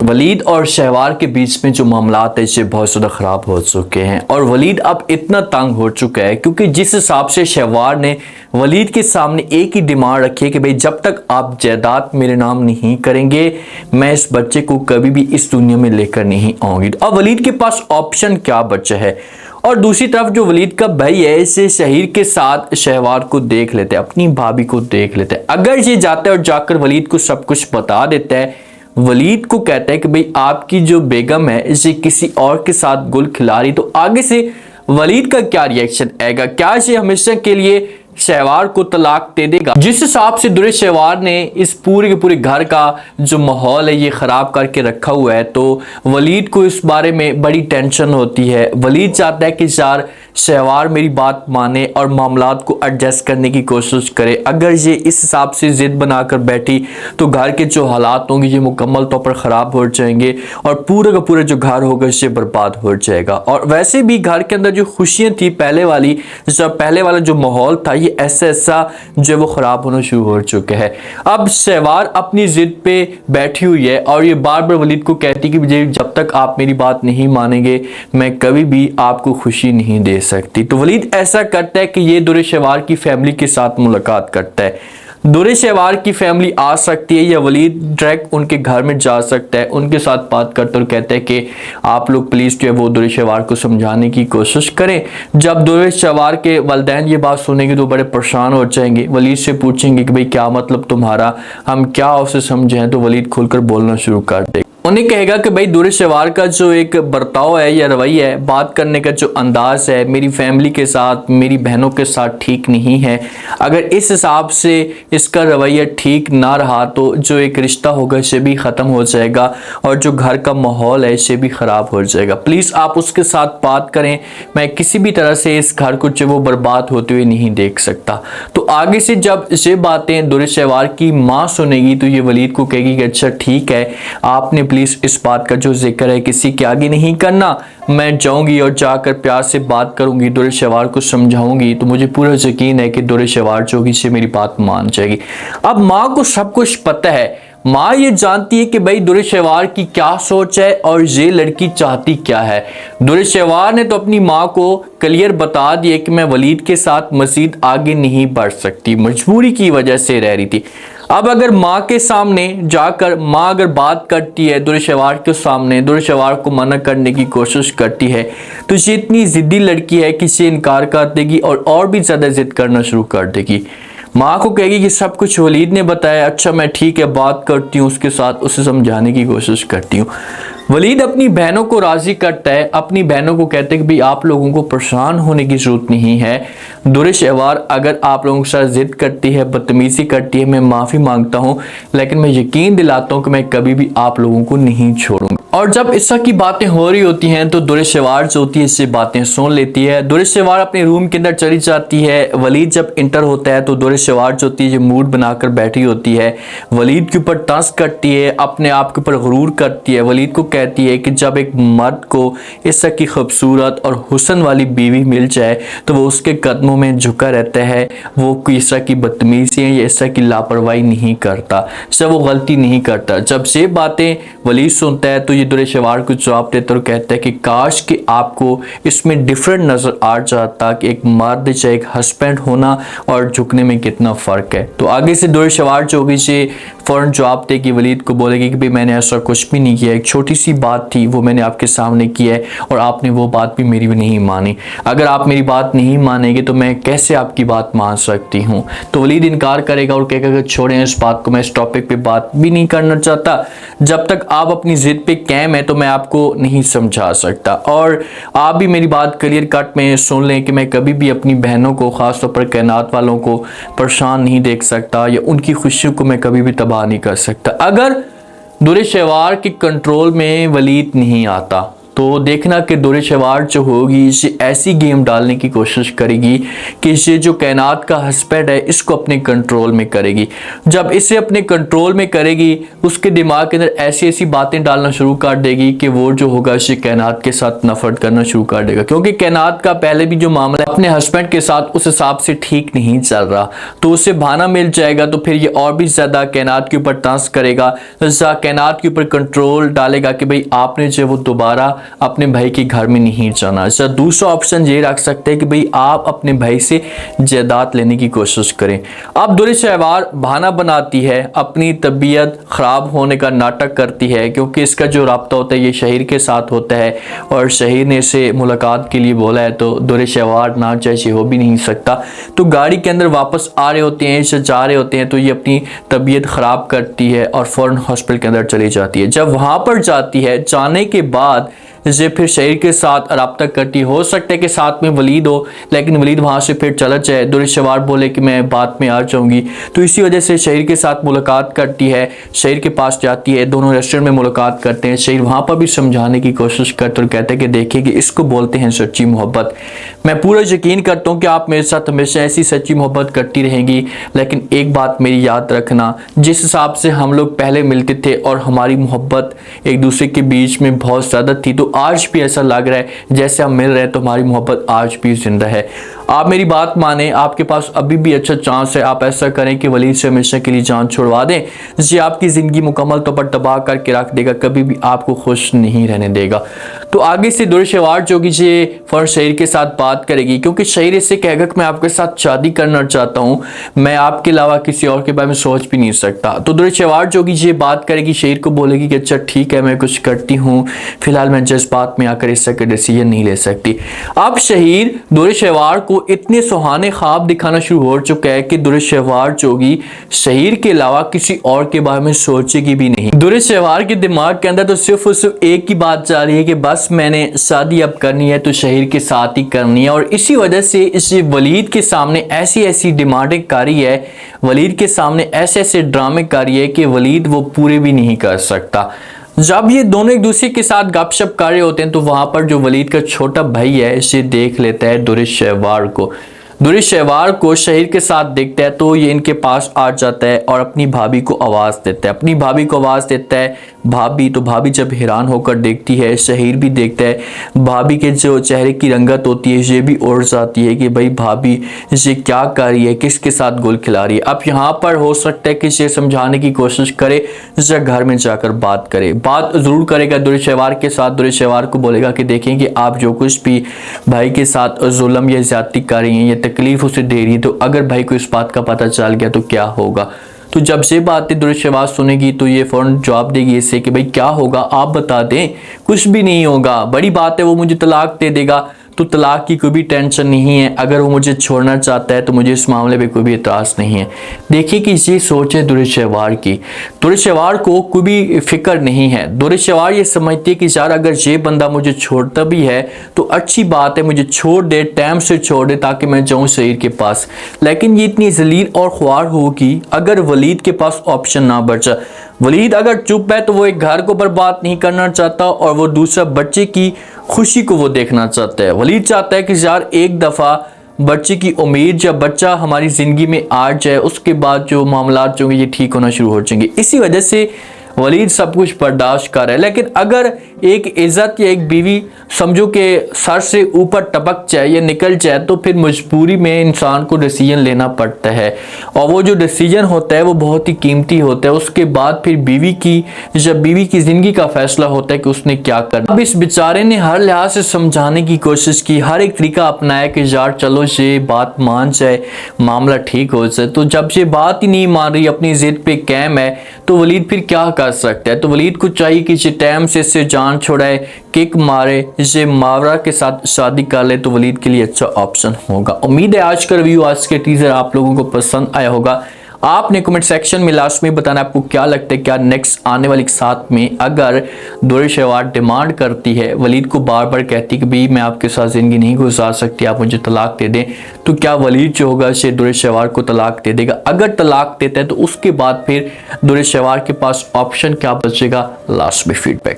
वलीद और शहवार के बीच में जो मामलात है ये बहुत ज़्यादा ख़राब हो चुके हैं और वलीद अब इतना तंग हो चुका है क्योंकि जिस हिसाब से शहवार ने वलीद के सामने एक ही डिमांड रखी है कि भाई जब तक आप जायदाद मेरे नाम नहीं करेंगे मैं इस बच्चे को कभी भी इस दुनिया में लेकर नहीं आऊँगी। अब वलीद के पास ऑप्शन क्या बचा है? और दूसरी तरफ जो वलीद का भाई है इसे शहीर के साथ शहवार को देख लेते हैं, अपनी भाभी को देख लेते हैं। अगर ये जाता है और जाकर वलीद को सब कुछ बता देता है, वलीद को कहता है कि भाई आपकी जो बेगम है इसे किसी और के साथ गुल खिला रही, तो आगे से वलीद का क्या रिएक्शन आएगा? क्या ये हमेशा के लिए शहवार को तलाक दे देगा? जिस हिसाब से दुरे शहवार ने इस पूरे के पूरे घर का जो माहौल है ये ख़राब करके रखा हुआ है, तो वलीद को इस बारे में बड़ी टेंशन होती है। वलीद चाहता है कि यार शहवार मेरी बात माने और मामलात को एडजस्ट करने की कोशिश करे। अगर ये इस हिसाब से ज़िद बनाकर बैठी तो घर के जो हालात होंगे ये मुकम्मल तौर पर ख़राब हो जाएंगे और पूरा का पूरा जो घर होगा इससे बर्बाद हो जाएगा। और वैसे भी घर के अंदर जो खुशियाँ थी पहले वाला जो माहौल था ये ऐसा जो वो ख़राब होना शुरू हो चुका है। अब शहवार अपनी ज़िद पे बैठी हुई है और ये बार बार वलीद को कहती कि जब तक आप मेरी बात नहीं मानेंगे मैं कभी भी आपको खुशी नहीं दे सकती। तो वलीद ऐसा करता है कि ये दुरे शहवार की फैमिली के साथ मुलाकात करता है। दुरे शहवार की फैमिली आ सकती है या वलीद डायरेक्ट उनके घर में जा सकता है, उनके साथ बात करता और कहता है कि आप लोग प्लीज़ जो है वो दुरे शहवार को समझाने की कोशिश करें। जब दुरे शहवार के वालिदैन ये बात सुनेंगे तो बड़े परेशान हो जाएंगे, वलीद से पूछेंगे कि भाई क्या मतलब तुम्हारा, हम क्या उसे समझें? तो वलीद खुलकर बोलना शुरू कर देगा। उन्हें कहेगा कि भाई दुरे शहवार का जो एक बर्ताव है या रवैया है, बात करने का जो अंदाज है मेरी फैमिली के साथ, मेरी बहनों के साथ ठीक नहीं है। अगर इस हिसाब से इसका रवैया ठीक ना रहा तो जो एक रिश्ता होगा इसे भी ख़त्म हो जाएगा और जो घर का माहौल है इसे भी ख़राब हो जाएगा। प्लीज़ आप उसके साथ बात करें, मैं किसी भी तरह से इस घर को जो वो बर्बाद होते हुए नहीं देख सकता। तो आगे से जब ये बातें दुरे शहवार की माँ सुनेगी तो ये वलीद को कहेगी कि अच्छा ठीक है, आपने प्लीज़ इस बात का जो जिक्र है किसी के आगे नहीं करना। मैं जाऊंगी और जाकर प्यार से बात करूंगी, दुरे शहवार को समझाऊंगी, तो मुझे पूरा यकीन है कि दुरे शहवार जो होगी से मेरी बात मान जाएगी। अब माँ को सब कुछ पता है, माँ ये जानती है कि भाई दुरे शहवार की क्या सोच है और ये लड़की चाहती क्या है। दुरे शहवार ने तो अपनी माँ को क्लियर बता दिया कि मैं वलीद के साथ मज़ीद आगे नहीं बढ़ सकती, मजबूरी की वजह से रह रही थी। अब अगर माँ के सामने जाकर माँ अगर बात करती है दुरे शहवार के सामने, दुरे शहवार को मना करने की कोशिश करती है, तो ये इतनी ज़िद्दी लड़की है कि इसे इनकार कर देगी और भी ज़्यादा ज़िद करना शुरू कर देगी। माँ को कहेगी कि सब कुछ वलीद ने बताया, अच्छा मैं ठीक है बात करती हूँ उसके साथ, उसे समझाने की कोशिश करती हूँ। वलीद अपनी बहनों को राज़ी करता है, अपनी बहनों को कहते हैं कि भाई आप लोगों को परेशान होने की ज़रूरत नहीं है। दुरे शहवार अगर आप लोगों के साथ ज़िद करती है, बदतमीज़ी करती है, मैं माफ़ी मांगता हूँ, लेकिन मैं यकीन दिलाता हूँ कि मैं कभी भी आप लोगों को नहीं छोड़ूंगा। और जब इस तरह की बातें हो रही होती हैं तो दुरे शहवार जो होती है इससे बातें सुन लेती है। दुरे शहवार अपने रूम के अंदर चली जाती है। वलीद जब इंटर होता है तो दुरे शहवार जो होती है ये मूड बनाकर बैठी होती है, वलीद के ऊपर तंज करती है, अपने आप के ऊपर गुरूर करती है। वलीद को कहती है कि जब एक मर्द को इस तरह की खूबसूरत और हुस्न वाली बीवी मिल जाए तो वो उसके कदमों में झुका रहता है, वो इस तरह की बदतमीजी या इस तरह की लापरवाही नहीं करता, सब वो गलती नहीं करता। जब ये बातें वलीद सुनता है तो ये दुरे शहवार को जवाब देता और कहता है कि काश कि आपको इसमें डिफरेंट नज़र आ जाता कि एक मर्द चाहे एक हस्बैंड होना और झुकने में कितना फ़र्क है। तो आगे से दुरे शहवार जो होगी से फ़ौरन जवाब देगी, वलीद को बोलेगी कि भाई मैंने ऐसा कुछ भी नहीं किया, एक छोटी सी बात थी वो मैंने आपके सामने की है और आपने वो बात भी मेरी नहीं मानी। अगर आप मेरी बात नहीं मानेंगे तो मैं कैसे आपकी बात मान सकती हूँ? तो वलीद इनकार करेगा और कहेगा कि छोड़ें इस बात को, मैं इस टॉपिक पे बात भी नहीं करना चाहता। जब तक आप अपनी ज़िद पे कायम है तो मैं आपको नहीं समझा सकता। और आप भी मेरी बात क्लियर कट में सुन लें कि मैं कभी भी अपनी बहनों को, ख़ासतौर पर कायनात वालों को परेशान नहीं देख सकता या उनकी खुशियों को मैं कभी भी तबाह नहीं कर सकता। अगर दुरे शहवार के कंट्रोल में वलीद नहीं आता तो देखना कि दुर शवार जो होगी इसे ऐसी गेम डालने की कोशिश करेगी कि इसे जो कायनात का हस्बैंड है इसको अपने कंट्रोल में करेगी। जब इसे अपने कंट्रोल में करेगी उसके दिमाग के अंदर ऐसी ऐसी बातें डालना शुरू कर देगी कि वो जो होगा इसे कायनात के साथ नफरत करना शुरू कर देगा, क्योंकि कायनात का पहले भी जो मामला है अपने हस्बैंड के साथ उस हिसाब से ठीक नहीं चल रहा, तो उसे बहाना मिल जाएगा तो फिर ये और भी ज्यादा कायनात के ऊपर तंज करेगा, कायनात के ऊपर कंट्रोल डालेगा कि भाई आपने जो वो दोबारा अपने भाई के घर में नहीं जाना। दूसरा ऑप्शन ये रख सकते हैं कि भाई आप अपने भाई से जायदाद लेने की कोशिश करें। अब दुर शहवार बहाना बनाती है, अपनी तबीयत ख़राब होने का नाटक करती है, क्योंकि इसका जो राब्ता होता है ये शहीर के साथ होता है और शहीर ने इसे मुलाकात के लिए बोला है, तो दुर शहवार ना चाहे हो भी नहीं सकता। तो गाड़ी के अंदर वापस आ रहे होते हैं, इसे जा रहे होते हैं, तो ये अपनी तबीयत ख़राब करती है और फ़ौरन हॉस्पिटल के अंदर चली जाती है। जब वहाँ पर जाती है, जाने के बाद ये फिर शहीर के साथ रब्ता करती, हो सकता है कि साथ में वलीद हो, लेकिन वलीद वहाँ से फिर चला जाए, दुर शवार बोले कि मैं बाद में आ जाऊँगी, तो इसी वजह से शहीर के साथ मुलाकात करती है, शहीर के पास जाती है, दोनों रेस्टोरेंट में मुलाकात करते हैं। शहीर वहाँ पर भी समझाने की कोशिश करते और कहते हैं कि देखिए कि इसको बोलते हैं सच्ची मोहब्बत। मैं पूरा यकीन करता हूँ कि आप मेरे साथ हमेशा ऐसी सच्ची मोहब्बत करती रहेंगी, लेकिन एक बात मेरी याद रखना, जिस हिसाब से हम लोग पहले मिलते थे और हमारी मोहब्बत एक दूसरे के बीच में बहुत ज़्यादा थी, तो आज भी ऐसा लग रहा है जैसे हम मिल रहे हैं तो हमारी मोहब्बत आज भी जिंदा है। आप मेरी बात माने, आपके पास अभी भी अच्छा चांस है, आप ऐसा करें कि वलीद से हमेशा के लिए जान छुड़वा दें। ये आपकी ज़िंदगी मुकम्मल तौर पर तबाह करके रख देगा, कभी भी आपको खुश नहीं रहने देगा। तो आगे से दुर शवार जो कि ये फौरन शहीर के साथ बात करेगी, क्योंकि शहीर इससे कहेगा कि मैं आपके साथ शादी करना चाहता हूँ, मैं आपके अलावा किसी और के बारे में सोच भी नहीं सकता। तो दुर शवार जो कि ये बात करेगी, शहीर को बोलेगी कि अच्छा ठीक है मैं कुछ करती हूँ, फिलहाल मैं जज्बात में आकर इसका डिसीजन नहीं ले सकती। अब शहीर दुर शवार को इतने सुहाने ख्वाब दिखाना शुरू हो चुका है कि दुर शवार जोगी शहीर के अलावा किसी और के बारे में सोचेगी भी नहीं। दुर शवार के दिमाग के अंदर तो सिर्फ और सिर्फ एक ही बात जा रही है कि बस मैंने शादी अब करनी है तो शहीर के साथ ही करनी है, और इसी वजह से इसे वलीद के सामने ऐसी ऐसी डिमांडें कारी है, वलीद के सामने ऐसे ऐसे ड्रामे कारी है कि वलीद वो पूरे भी नहीं कर सकता। जब ये दोनों एक दूसरे के साथ गपशप कर रहे होते हैं तो वहां पर जो वलीद का छोटा भाई है इसे देख लेता है दुर शवार को। दुर शवार को शहीर के साथ देखता है तो ये इनके पास आ जाता है और अपनी भाभी को आवाज़ देता है, अपनी भाभी को आवाज़ देता है भाभी। तो भाभी जब हैरान होकर देखती है, शहीर भी देखता है, भाभी के जो चेहरे की रंगत होती है ये भी उड़ जाती है कि भाई भाभी ये क्या कर रही है, किसके साथ गुल खिला रही है। अब यहाँ पर हो सकता है कि ये समझाने की कोशिश करे, या घर में जाकर बात करे, बात ज़रूर करेगा दुर शवार के साथ। दुर शवार को बोलेगा कि देखें कि आप जो कुछ भी भाई के साथ जुल्म या ज्यादती कर रही हैं या तकलीफ उसे दे रही है, तो अगर भाई को इस बात का पता चल गया तो क्या होगा। तो जब ये बातें दुर शवार सुनेगी तो ये फौरन जवाब देगी इससे कि भाई क्या होगा आप बता दें, कुछ भी नहीं होगा, बड़ी बात है वो मुझे तलाक दे देगा, तो तलाक की कोई भी टेंशन नहीं है, अगर वो मुझे छोड़ना चाहता है तो मुझे इस मामले पे कोई भी एतराज़ नहीं है। देखिए कि ये सोच है दुर शवार की, दुर शवार को कोई भी फिक्र नहीं है। दुर शवार ये समझती है कि यार अगर ये बंदा मुझे छोड़ता भी है तो अच्छी बात है, मुझे छोड़ दे, टाइम से छोड़ दे ताकि मैं जाऊँ शहीर के पास। लेकिन ये इतनी जलील और ख्वार होगी अगर वलीद के पास ऑप्शन ना बचा। वलीद अगर चुप है तो वो एक घर को बर्बाद नहीं करना चाहता और वो दूसरा बच्चे की खुशी को वो देखना चाहता है। वलीद चाहता है कि यार एक दफ़ा बच्चे की उम्मीद जब बच्चा हमारी ज़िंदगी में आ जाए उसके बाद जो मामलात जो ये ठीक होना शुरू हो जाएंगे। इसी वजह से वलीद सब कुछ बर्दाश्त कर रहा है। लेकिन अगर एक इज़्ज़त या एक बीवी समझो कि सर से ऊपर टपक जाए या निकल जाए तो फिर मजबूरी में इंसान को डिसीजन लेना पड़ता है, और वो जो डिसीजन होता है वो बहुत ही कीमती होता है। उसके बाद फिर जब बीवी की ज़िंदगी का फैसला होता है कि उसने क्या करना। अब इस बेचारे ने हर लिहाज से समझाने की कोशिश की, हर एक तरीका अपनाया कि यार चलो ये बात मान जाए, मामला ठीक हो जाए। तो जब ये बात ही नहीं मान रही, अपनी ज़िद पे कायम है, तो वलीद फिर क्या कर सकता है। तो वलीद को चाहिए कि ये टाइम से इससे जान छुड़ाए, किक मारे, इसे मावरा के साथ शादी कर ले तो वलीद के लिए अच्छा ऑप्शन होगा। उम्मीद है आज का रिव्यू, आज के टीजर आप लोगों को पसंद आया होगा। आपने कमेंट सेक्शन में लास्ट में बताना आपको क्या लगता है, क्या नेक्स्ट आने वाले साथ में अगर दुर शवार डिमांड करती है, वलीद को बार बार कहती है कि भाई मैं आपके साथ ज़िंदगी नहीं गुजार सकती, आप मुझे तलाक दे दें, तो क्या वलीद जो होगा से दुर शवार को तलाक दे देगा। अगर तलाक देता है तो उसके बाद फिर दुर शवार के पास ऑप्शन क्या बचेगा, लास्ट में फीडबैक।